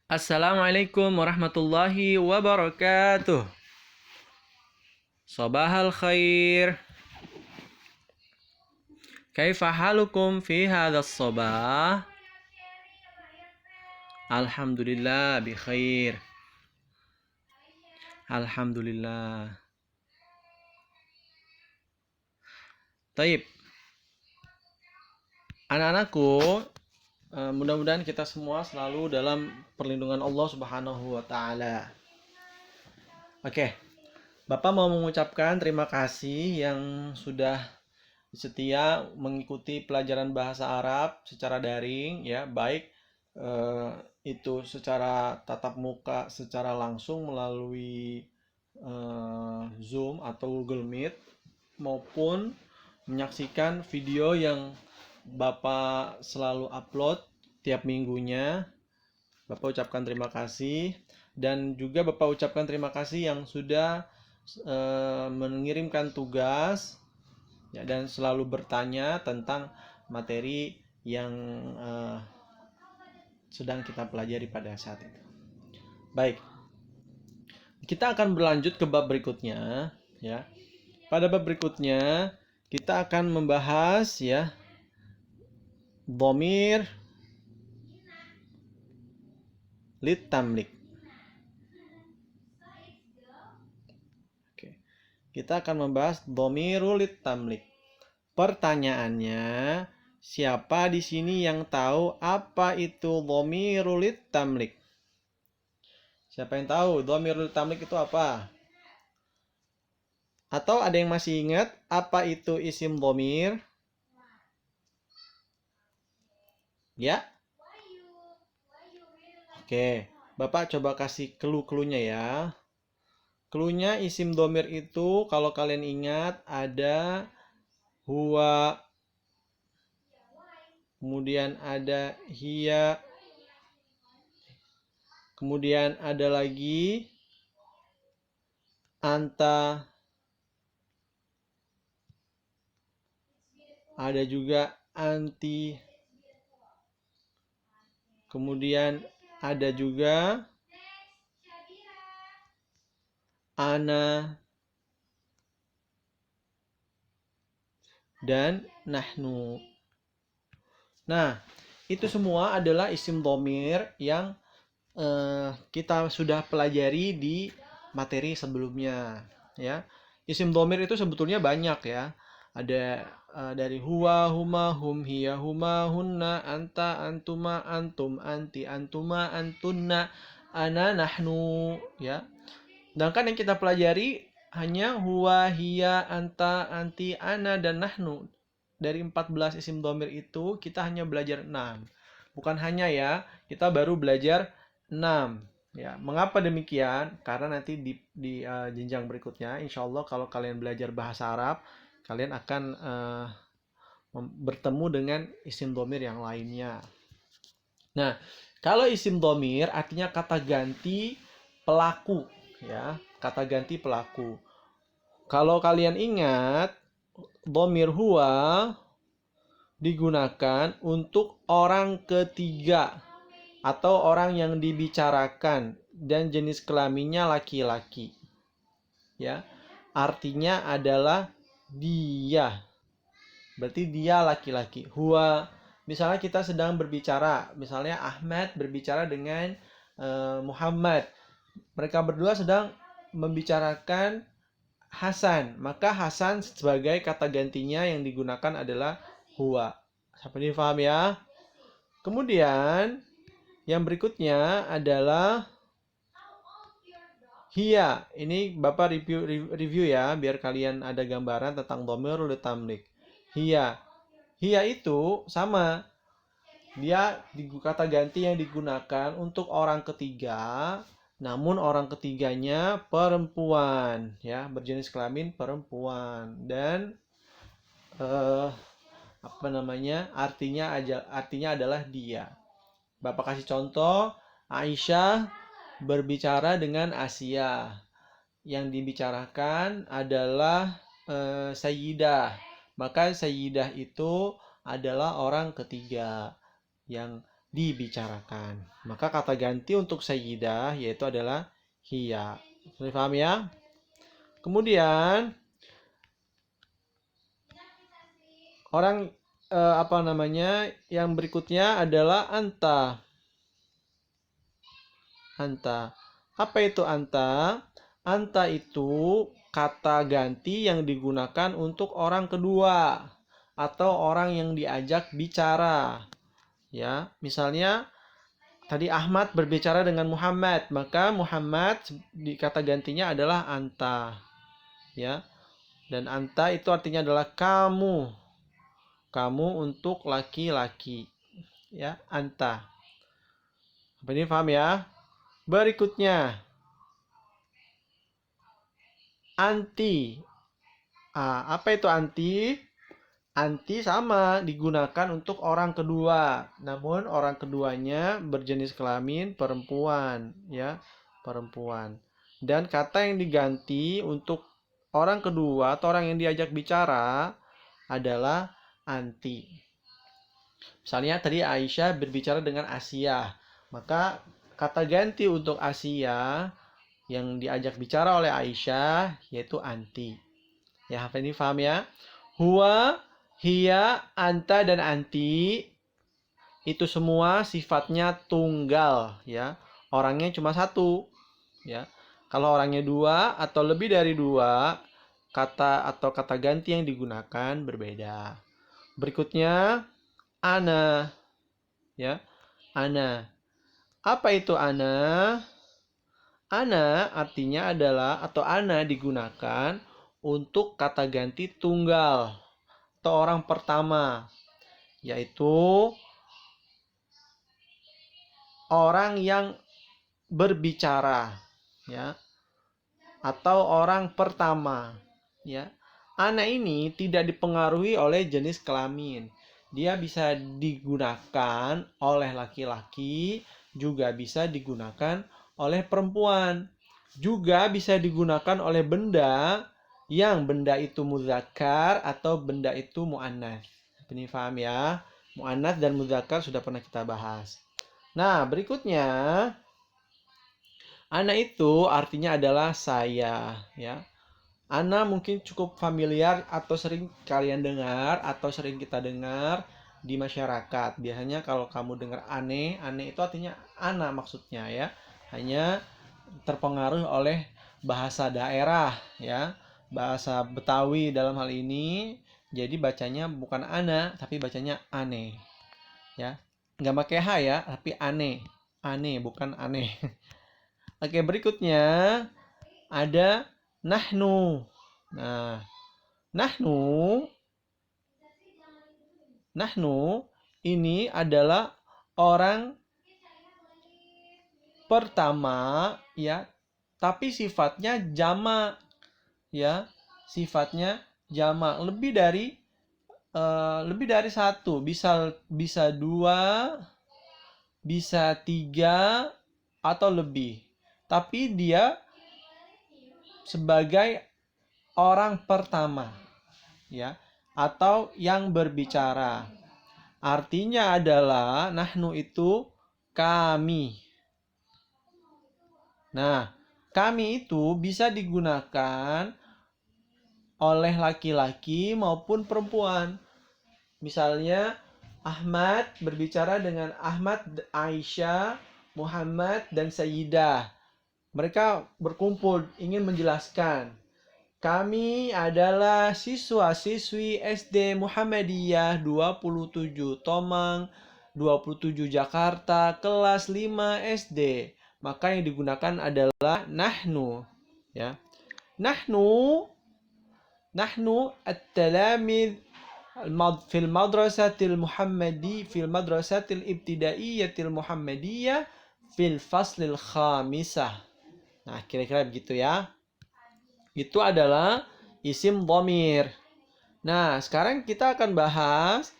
Assalamualaikum warahmatullahi wabarakatuh. Sabahal khair. Kaifa halukum fi hadzal sabah? Alhamdulillah bi khair. Alhamdulillah. Taib. Anak-anakku, mudah-mudahan kita semua selalu dalam perlindungan Allah Subhanahu wa taala. Oke. Bapak mau mengucapkan terima kasih yang sudah setia mengikuti pelajaran bahasa Arab secara daring, ya, baik itu secara tatap muka, secara langsung melalui Zoom atau Google Meet, maupun menyaksikan video yang Bapak selalu upload tiap minggunya. Bapak ucapkan terima kasih, dan juga Bapak ucapkan terima kasih yang sudah mengirimkan tugas, ya, dan selalu bertanya tentang materi yang sedang kita pelajari pada saat itu. Baik, kita akan berlanjut ke bab berikutnya, ya. Pada bab berikutnya kita akan membahas, ya, dhamir litamlik. Oke. Kita akan membahas dhamirul litamlik. Pertanyaannya, siapa di sini yang tahu apa itu dhamirul litamlik? Siapa yang tahu dhamirul litamlik itu apa? Atau ada yang masih ingat apa itu isim dhamir? Ya? Oke, Bapak coba kasih clue-cluenya ya. Cluenya isim dhamir itu kalau kalian ingat ada huwa, kemudian ada hiya, kemudian ada lagi anta, ada juga anti, kemudian ada juga ana dan nahnu. Nah, itu semua adalah isim dhamir yang kita sudah pelajari di materi sebelumnya, ya. Isim dhamir itu sebetulnya banyak, ya. Ada dari huwa, huma, hum, hiya, huma, hunna, anta, antuma, antum, anti, antuma, antunna, ana, nahnu, ya. Sedangkan yang kita pelajari hanya huwa, hiya, anta, anti, ana, dan nahnu. Dari 14 isim dhamir itu kita hanya belajar 6. Bukan hanya, ya, kita baru belajar 6. Ya, mengapa demikian? Karena nanti di jenjang berikutnya, insya Allah kalau kalian belajar bahasa Arab, kalian akan bertemu dengan isim dhamir yang lainnya. Nah, kalau isim dhamir artinya kata ganti pelaku, ya, kata ganti pelaku. Kalau kalian ingat, dhamir huwa digunakan untuk orang ketiga atau orang yang dibicarakan dan jenis kelaminnya laki-laki, ya. Artinya adalah dia. Berarti dia laki-laki. Huwa, misalnya kita sedang berbicara, misalnya Ahmad berbicara dengan Muhammad. Mereka berdua sedang membicarakan Hasan, maka Hasan sebagai kata gantinya yang digunakan adalah huwa. Sampai ini paham, ya? Kemudian yang berikutnya adalah hiya. Ini Bapak review ya, biar kalian ada gambaran tentang dhamirul litamlik. Hiya. Hiya itu sama. Dia kata ganti yang digunakan untuk orang ketiga, namun orang ketiganya perempuan, ya, berjenis kelamin perempuan, dan artinya adalah dia. Bapak kasih contoh, Aisyah berbicara dengan Asia. Yang dibicarakan adalah Sayyidah. Maka Sayyidah itu adalah orang ketiga yang dibicarakan. Maka kata ganti untuk sayyidah yaitu adalah hiya. Sudah paham ya? Kemudian orang yang berikutnya adalah anta. Anta. Apa itu anta? Anta itu kata ganti yang digunakan untuk orang kedua atau orang yang diajak bicara. Ya, misalnya tadi Ahmad berbicara dengan Muhammad, maka Muhammad di kata gantinya adalah anta. Ya. Dan anta itu artinya adalah kamu. Kamu untuk laki-laki. Ya, anta. Apa ini paham ya? Berikutnya anti. Apa itu anti? Anti sama digunakan untuk orang kedua. Namun orang keduanya berjenis kelamin perempuan, ya, perempuan. Dan kata yang diganti untuk orang kedua atau orang yang diajak bicara adalah anti. Misalnya tadi Aisyah berbicara dengan Asia, maka kata ganti untuk Asia yang diajak bicara oleh Aisyah yaitu anti. Ya, ini paham ya? Huwa, hiya, anta dan anti itu semua sifatnya tunggal, ya. Orangnya cuma satu, ya. Kalau orangnya dua atau lebih dari dua, kata atau kata ganti yang digunakan berbeda. Berikutnya ana, ya. Ana. Apa itu ana? Ana artinya adalah atau ana digunakan untuk kata ganti tunggal atau orang pertama, yaitu orang yang berbicara, ya, atau orang pertama, ya. Ana ini tidak dipengaruhi oleh jenis kelamin. Dia bisa digunakan oleh laki-laki, juga bisa digunakan oleh perempuan. Juga bisa digunakan oleh benda yang benda itu muzakkar atau benda itu muannats. Ini paham ya? Muannats dan muzakkar sudah pernah kita bahas. Nah, berikutnya ana itu artinya adalah saya, ya. Ana mungkin cukup familiar atau sering kalian dengar atau sering kita dengar di masyarakat. Biasanya kalau kamu dengar aneh itu artinya ana maksudnya, ya. Hanya terpengaruh oleh bahasa daerah, ya. Bahasa Betawi dalam hal ini, jadi bacanya bukan ana tapi bacanya aneh, ya. Nggak pakai h ya, tapi aneh. Aneh bukan aneh. Oke, berikutnya ada nahnu. Nah, nahnu ini adalah orang pertama, ya, tapi sifatnya jamak, ya. Sifatnya jamak, lebih dari satu, bisa dua, bisa tiga atau lebih. Tapi dia sebagai orang pertama, ya, atau yang berbicara. Artinya adalah nahnu itu kami. Nah, kami itu bisa digunakan oleh laki-laki maupun perempuan. Misalnya Ahmad berbicara dengan Ahmad, Aisyah, Muhammad, dan Sayyidah. Mereka berkumpul ingin menjelaskan, kami adalah siswa-siswi SD Muhammadiyah 27 Tomang, 27 Jakarta, kelas 5 SD. Maka yang digunakan adalah nahnu, ya. Nahnu at-talamid fil madrasatil Muhammadi fil madrasatil ibtidaiyatil Muhammadiyah fil faslil khamisah. Nah, kira-kira begitu ya. Itu adalah isim dhamir. Nah, sekarang kita akan bahas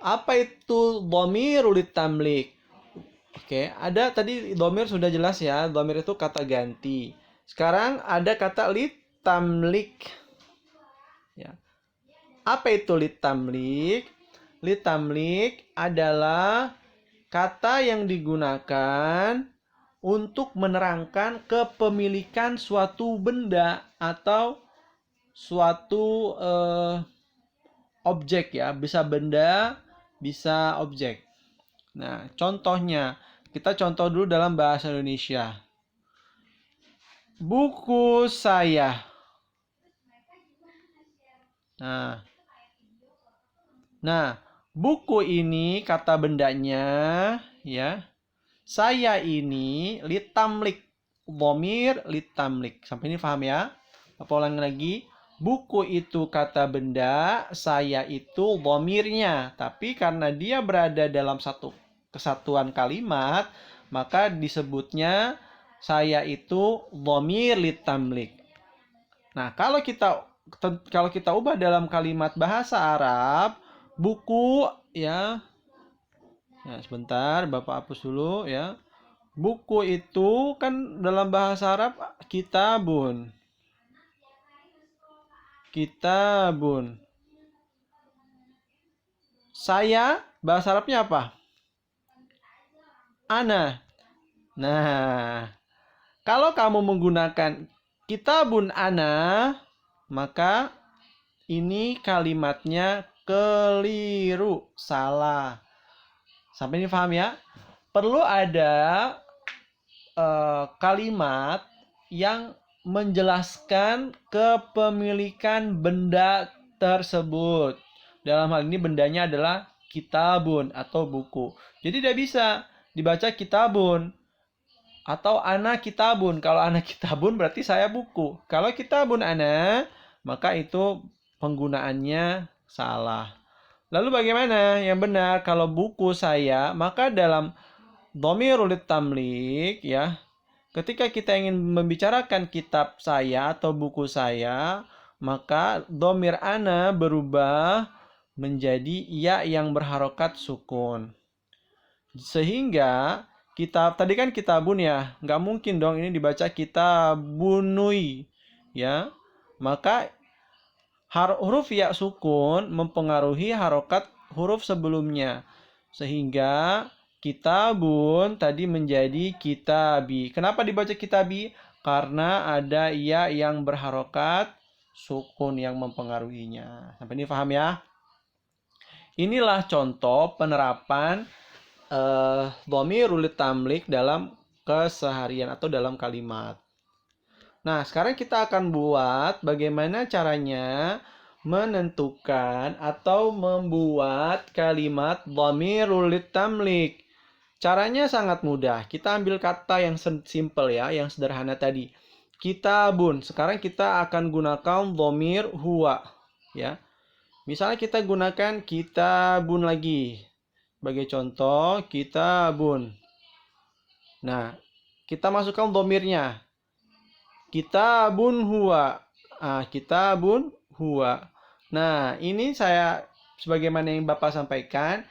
apa itu dhamirul tamlik. Oke, ada tadi dhamir sudah jelas ya. Dhamir itu kata ganti. Sekarang ada kata litamlik. Ya. Apa itu litamlik? Litamlik adalah kata yang digunakan untuk menerangkan kepemilikan suatu benda atau suatu objek ya, bisa benda, bisa objek. Nah, contohnya, kita contoh dulu dalam bahasa Indonesia. Buku saya. Nah, buku ini kata bendanya ya. Saya ini litamlik. Dhamir litamlik. Sampai ini paham ya? Apa ulangi lagi? Buku itu kata benda, saya itu dhamirnya. Tapi karena dia berada dalam satu kesatuan kalimat, maka disebutnya saya itu dhamir litamlik. Nah, kalau kita ubah dalam kalimat bahasa Arab, buku ya. Nah, sebentar, Bapak hapus dulu ya. Buku itu kan dalam bahasa Arab kitabun. Kitabun. Saya bahasa Arabnya apa? Ana. Nah, kalau kamu menggunakan kitabun ana, maka ini kalimatnya keliru, salah. Sampai ini paham ya? Perlu ada kalimat yang menjelaskan kepemilikan benda tersebut. Dalam hal ini bendanya adalah kitabun atau buku. Jadi tidak bisa dibaca kitabun atau ana kitabun. Kalau ana kitabun berarti saya buku. Kalau kitabun ana, maka itu penggunaannya salah. Lalu bagaimana yang benar? Kalau buku saya, maka dalam dhamirul tamlik ya, ketika kita ingin membicarakan kitab saya atau buku saya, maka dhamir ana berubah menjadi ya yang berharokat sukun. Sehingga kitab, tadi kan kitabun ya, nggak mungkin dong ini dibaca kitabunui ya. Maka huruf ya sukun mempengaruhi harokat huruf sebelumnya. Sehingga kitabun tadi menjadi kitabi. Kenapa dibaca kitabi? Karena ada ya yang berharokat sukun yang mempengaruhinya. Sampai ini paham ya? Inilah contoh penerapan dhamirul tamlik dalam keseharian atau dalam kalimat. Nah, sekarang kita akan buat bagaimana caranya menentukan atau membuat kalimat dhamirul tamlik. Caranya sangat mudah. Kita ambil kata yang simple ya, yang sederhana tadi. Kitabun. Sekarang kita akan gunakan dhamir huwa ya. Misalnya kita gunakan kitabun lagi. Sebagai contoh, kitabun. Nah, kita masukkan dhamirnya. Kitabun huwa. Kitabun huwa. Nah, ini saya sebagaimana yang Bapak sampaikan,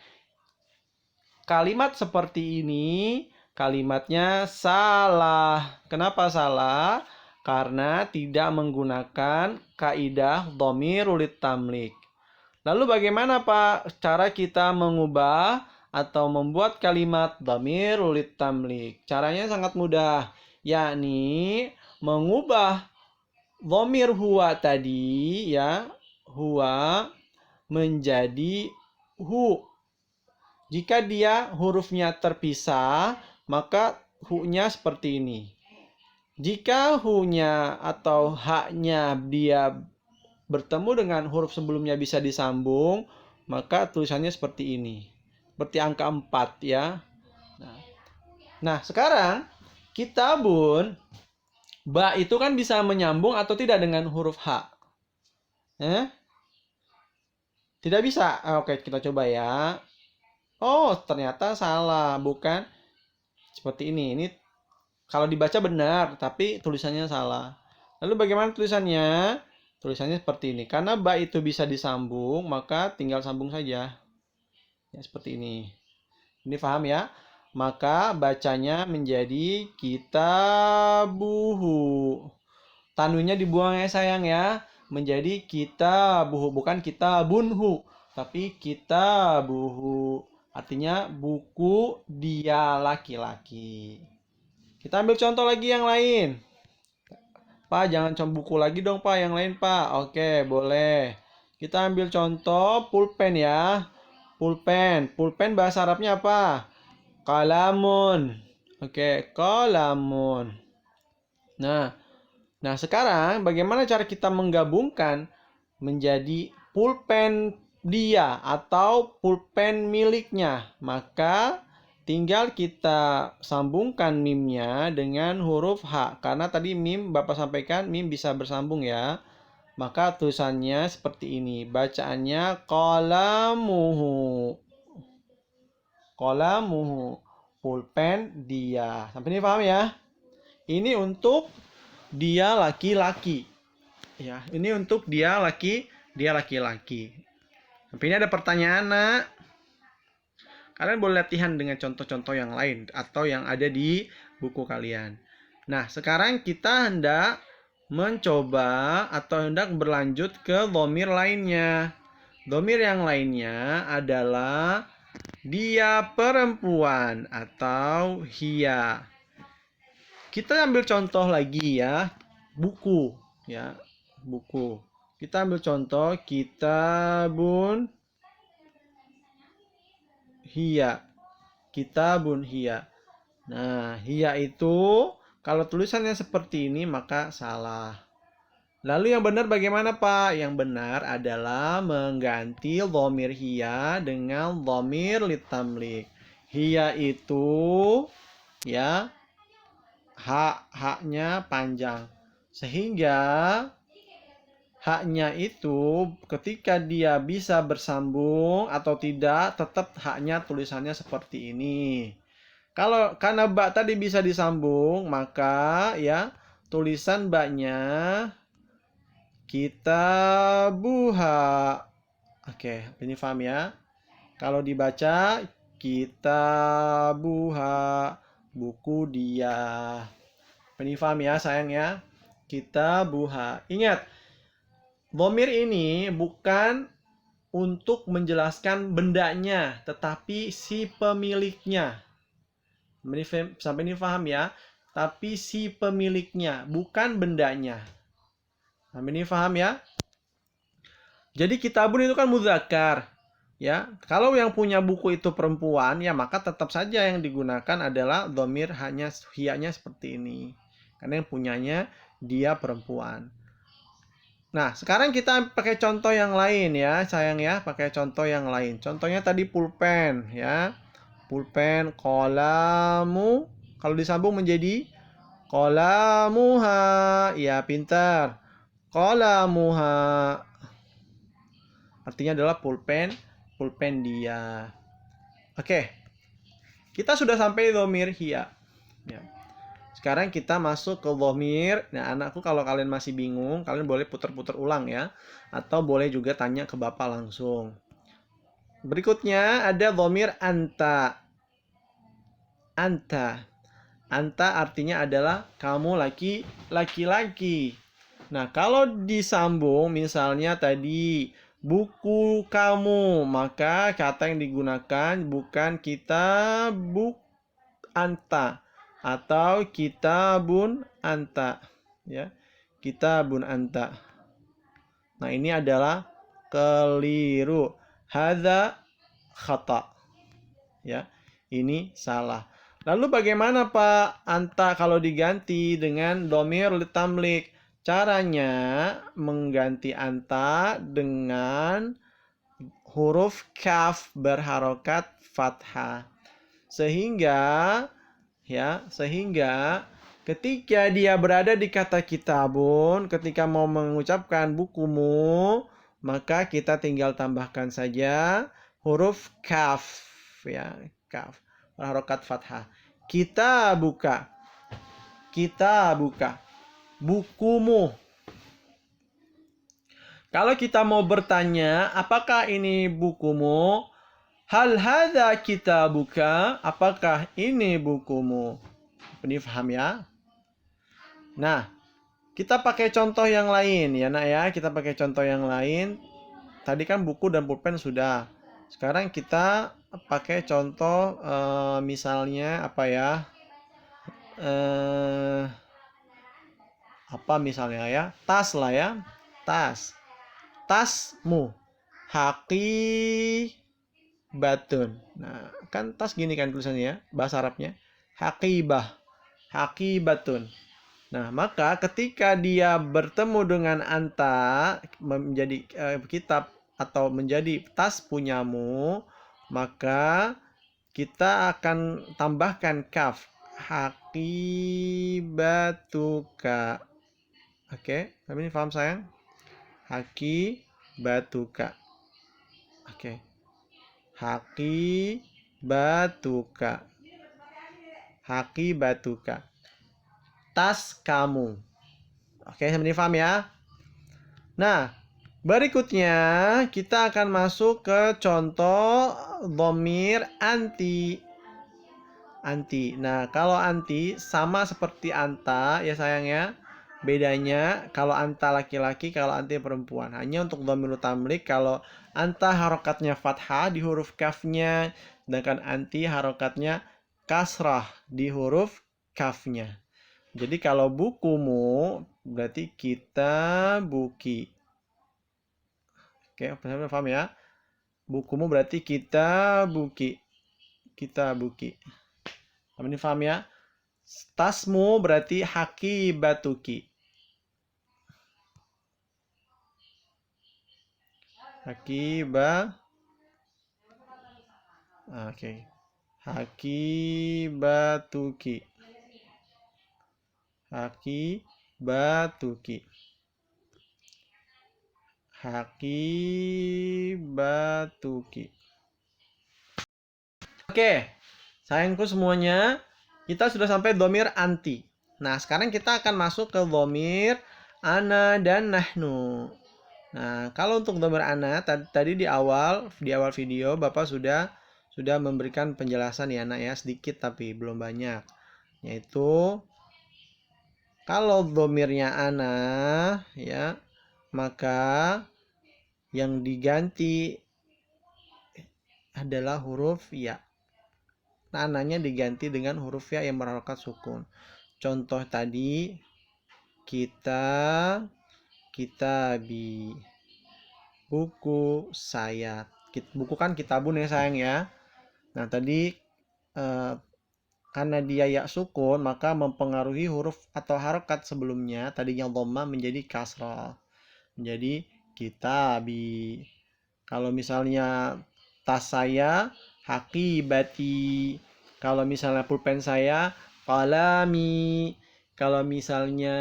kalimat seperti ini kalimatnya salah. Kenapa salah? Karena tidak menggunakan kaidah dhamirul tamlik. Lalu bagaimana Pak cara kita mengubah atau membuat kalimat dhamirul tamlik? Caranya sangat mudah, yakni mengubah dhamir huwa tadi ya, huwa menjadi hu. Jika dia hurufnya terpisah, maka hu-nya seperti ini. Jika hu-nya atau ha-nya dia bertemu dengan huruf sebelumnya bisa disambung, maka tulisannya seperti ini. Seperti angka 4 ya. Nah, sekarang kitabun, ba itu kan bisa menyambung atau tidak dengan huruf H? Tidak bisa. Oke, kita coba ya. Oh, ternyata salah. Bukan seperti ini. Ini kalau dibaca benar, tapi tulisannya salah. Lalu bagaimana tulisannya? Tulisannya seperti ini. Karena ba itu bisa disambung, maka tinggal sambung saja. Ya, seperti ini. Ini paham ya? Maka bacanya menjadi kitabuhu. Tanwinnya dibuang ya sayang ya. Menjadi kitabuhu. Bukan kitabunhu, tapi kitabuhu. Artinya buku dia laki-laki. Kita ambil contoh lagi yang lain. Pak, jangan cuma buku lagi dong, Pak. Yang lain, Pak. Oke, boleh. Kita ambil contoh pulpen ya. Pulpen. Pulpen bahasa Arabnya apa? Kalamun. Oke, kalamun. Nah, sekarang bagaimana cara kita menggabungkan menjadi pulpen dia atau pulpen miliknya? Maka tinggal kita sambungkan mimnya dengan huruf H. Karena tadi mim Bapak sampaikan mim bisa bersambung ya. Maka tulisannya seperti ini. Bacaannya qalamuhu. Qalamuhu. Pulpen dia. Sampai ini paham ya? Ini untuk dia laki-laki. Ya, ini untuk dia laki-laki. Sampai ini ada pertanyaan, Nak. Kalian boleh latihan dengan contoh-contoh yang lain atau yang ada di buku kalian. Nah, sekarang kita hendak mencoba atau hendak berlanjut ke dhamir lainnya. Dhamir yang lainnya adalah dia perempuan atau hiya. Kita ambil contoh lagi ya, buku ya, buku. Kita ambil contoh kitabun hiya. Kitabun hiya. Nah, hiya itu kalau tulisannya seperti ini maka salah. Lalu yang benar bagaimana, Pak? Yang benar adalah mengganti dhamir hiya dengan dhamir litamlik. Hiya itu ya haknya panjang. Sehingga haknya itu ketika dia bisa bersambung atau tidak, tetap haknya tulisannya seperti ini. Kalau karena ba tadi bisa disambung, maka ya tulisan ba-nya kitabuha. Oke, ini paham ya? Kalau dibaca kitabuha, buku dia. Ini paham ya sayang ya? Kitabuha. Ingat, dhamir ini bukan untuk menjelaskan bendanya, tetapi si pemiliknya. Sampai ini paham ya? Tapi si pemiliknya, bukan bendanya. Sampai ini paham ya? Jadi kitabun itu kan muzakkar. Ya, kalau yang punya buku itu perempuan, ya maka tetap saja yang digunakan adalah dhamir hanya hiyanya seperti ini. Karena yang punyanya dia perempuan. Nah, sekarang kita pakai contoh yang lain ya, sayang ya, pakai contoh yang lain. Contohnya tadi pulpen ya. Pulpen qalamu, kalau disambung menjadi qalamuha. Ya, pintar. Qalamuha. Artinya adalah pulpen dia. Oke. Kita sudah sampai dhamir hiya. Ya. Sekarang kita masuk ke dhamir. Nah, anakku kalau kalian masih bingung, kalian boleh putar-putar ulang ya. Atau boleh juga tanya ke Bapak langsung. Berikutnya ada dhamir anta. Anta. Anta artinya adalah kamu laki-laki. Nah, kalau disambung misalnya tadi buku kamu, maka kata yang digunakan bukan kitabuk anta atau kitabun anta ya. Kitabun anta. Nah, ini adalah keliru. Hadza khata. Ya. Ini salah. Lalu bagaimana Pak anta kalau diganti dengan dhamir litamlik? Caranya mengganti anta dengan huruf kaf berharokat fathah. Sehingga ketika dia berada di kata kitabun, ketika mau mengucapkan bukumu, maka kita tinggal tambahkan saja huruf kaf ya, kaf berharokat fathah. Kita buka bukumu. Kalau kita mau bertanya, apakah ini bukumu? Hal hadza kitabuka? Apakah ini bukumu? Ini paham ya? Nah, kita pakai contoh yang lain ya, Nak ya. Kita pakai contoh yang lain. Tadi kan buku dan pulpen sudah. Sekarang kita pakai contoh misalnya apa ya? Eh, apa misalnya ya? Tas lah ya. Tas. Tasmu. Haqibatun. Nah, kan tas gini kan tulisannya ya, bahasa Arabnya. Haqibah. Haqibatun. Nah, maka ketika dia bertemu dengan anta menjadi kitab atau menjadi tas punyamu, maka kita akan tambahkan kaf. Haqibatuka. Oke, kami ini paham sayang? Haqibatuka. Oke. Haqibatuka. Haqibatuka. Tas kamu. Oke, sampai ini paham ya? Nah, berikutnya kita akan masuk ke contoh dhamir anti. Anti. Nah, kalau anti sama seperti anta ya sayang ya. Bedanya kalau anta laki-laki, kalau anti perempuan. Hanya untuk dhamirul tamlik, kalau anta harokatnya fathah di huruf kafnya, sedangkan anti harokatnya kasrah di huruf kafnya. Jadi kalau bukumu berarti kita buki. Oke, paham ya? Bukumu berarti kita buki. Kita buki. Ini paham ya? Tasmu berarti haki batuki. Haki ba. Oke. Haki batuki. Haki batuki. Haki batuki. Oke, sayangku semuanya, kita sudah sampai dhamir anti. Nah, sekarang kita akan masuk ke dhamir ana dan nahnu. Nah, kalau untuk dhamir ana, tadi di awal video Bapak sudah memberikan penjelasan ya anak ya, sedikit tapi belum banyak. Yaitu kalau dhamirnya ana ya, maka yang diganti adalah huruf ya. Nah, ananya diganti dengan huruf ya yang berharokat sukun. Contoh tadi kitabi, buku saya. Buku kan kitabun ya sayang ya. Nah, tadi karena dia ya sukun, maka mempengaruhi huruf atau harokat sebelumnya tadinya dhamma menjadi kasrah. Menjadi kitabi. Kalau misalnya tas saya haqibati. Kalau misalnya pulpen saya qalami. Kalau misalnya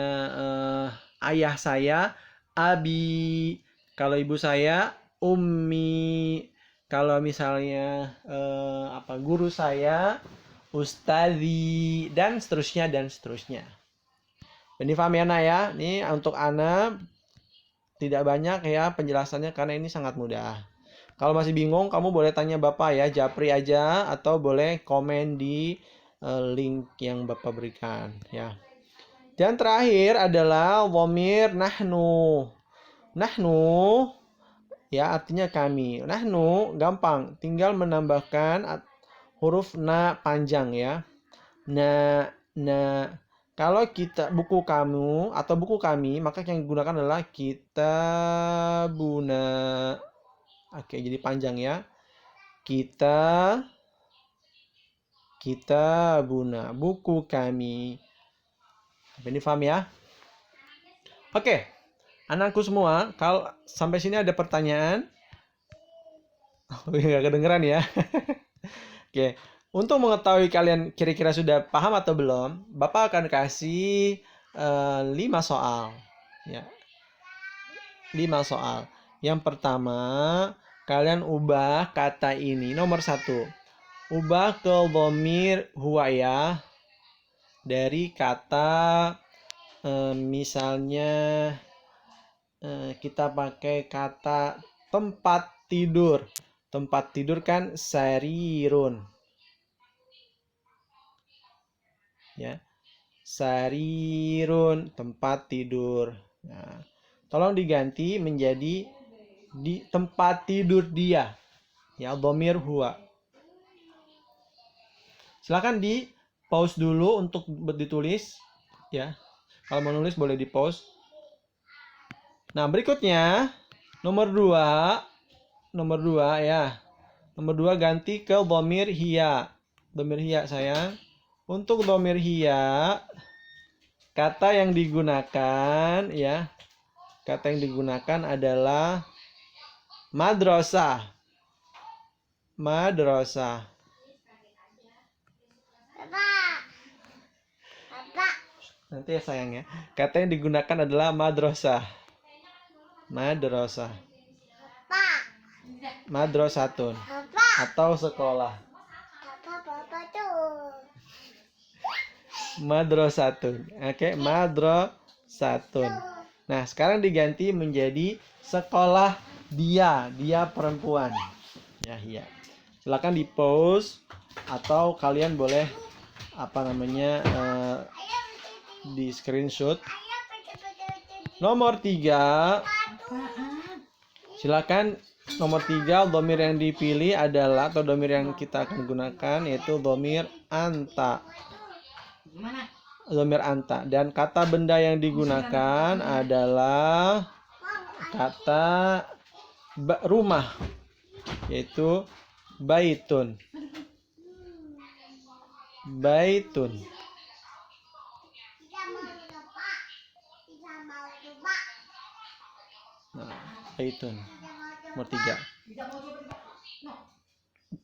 ayah saya abi. Kalau ibu saya ummi. Kalau misalnya guru saya ustadzi, dan seterusnya dan seterusnya. Ini paham ya Ana ya? Ini untuk Ana tidak banyak ya penjelasannya karena ini sangat mudah. Kalau masih bingung, kamu boleh tanya Bapak ya, japri aja, atau boleh komen di link yang Bapak berikan ya. Dan terakhir adalah dhamir nahnu. Nahnu ya artinya kami. Nahnu gampang, tinggal menambahkan huruf na panjang ya. Na. Kalau kita buku kamu atau buku kami, maka yang digunakan adalah kitabuna. Oke, jadi panjang ya. Kitabuna, buku kami. Ini paham ya? Oke, anakku semua, kalau sampai sini ada pertanyaan? Nggak kedengeran ya? Oke, untuk mengetahui kalian kira-kira sudah paham atau belum, Bapak akan kasih 5 soal. Ya. 5 soal. Yang pertama, kalian ubah kata ini. Nomor 1. Ubah ke dhamir huwa ya. Dari kata misalnya kita pakai kata tempat tidur. Tempat tidur kan sarirun. Ya. Sarirun, tempat tidur. Nah, tolong diganti menjadi di tempat tidur dia. Ya, dhamir huwa. Silakan di pause dulu untuk ditulis ya. Kalau mau nulis boleh di pause. Nah, berikutnya nomor 2 ya. Nomor 2 ganti ke dhamir hiya. Dhamir hiya sayang. Untuk dhamir hiya, kata yang digunakan ya. Kata yang digunakan adalah madrasah. Madrasah. Nanti ya sayang ya. Kata yang digunakan adalah madrasah. Madrasah. Madrasatun. Atau sekolah. Madrasatun. Oke, madrasatun. Nah, sekarang diganti menjadi sekolah dia. Dia perempuan. Ya, iya. Silakan di pause atau kalian boleh di screenshot. Nomor 3. Silakan nomor 3 dhamir yang dipilih adalah atau dhamir yang kita akan gunakan yaitu dhamir anta. Dhamir anta dan kata benda yang digunakan adalah kata rumah yaitu baitun. Baitun. Nah, baitun. Nomor 3.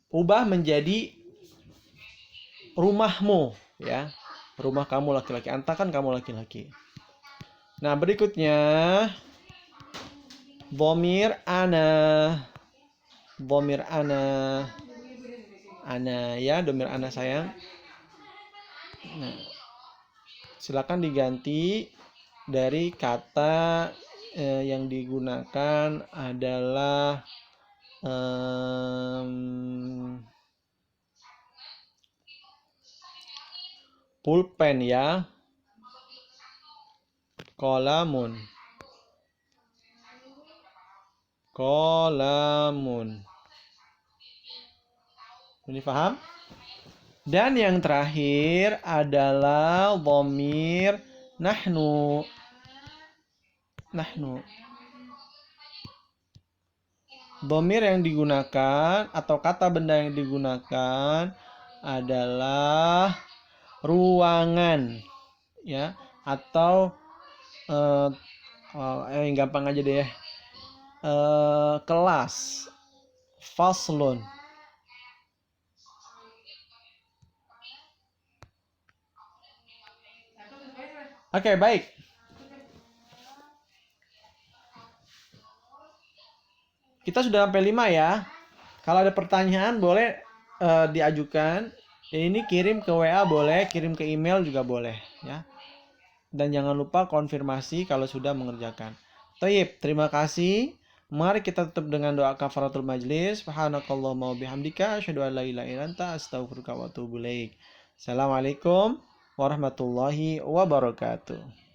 Ubah menjadi rumahmu ya. Rumah kamu laki-laki, anta kan kamu laki-laki. Nah, berikutnya dhamir ana. Dhamir ana. Ana ya, dhamir ana sayang. Nah, silakan diganti dari kata yang digunakan adalah pulpen ya. Qalamun. Qalamun. Ini paham? Dan yang terakhir adalah dhamir nahnu. Nahnu. Dhamir yang digunakan atau kata benda yang digunakan adalah ruangan ya, atau yang gampang aja deh ya, kelas, faslun. Oke, baik. Kita sudah sampai 5 ya. Kalau ada pertanyaan boleh diajukan. Ini kirim ke WA boleh, kirim ke email juga boleh ya. Dan jangan lupa konfirmasi kalau sudah mengerjakan. Thayyib, terima kasih. Mari kita tutup dengan doa kafaratul majlis. Subhanakallahumma wa bihamdika asyhadu an la ilaha illa anta astaghfiruka wa atubu ilaik. Assalamualaikum warahmatullahi wabarakatuh.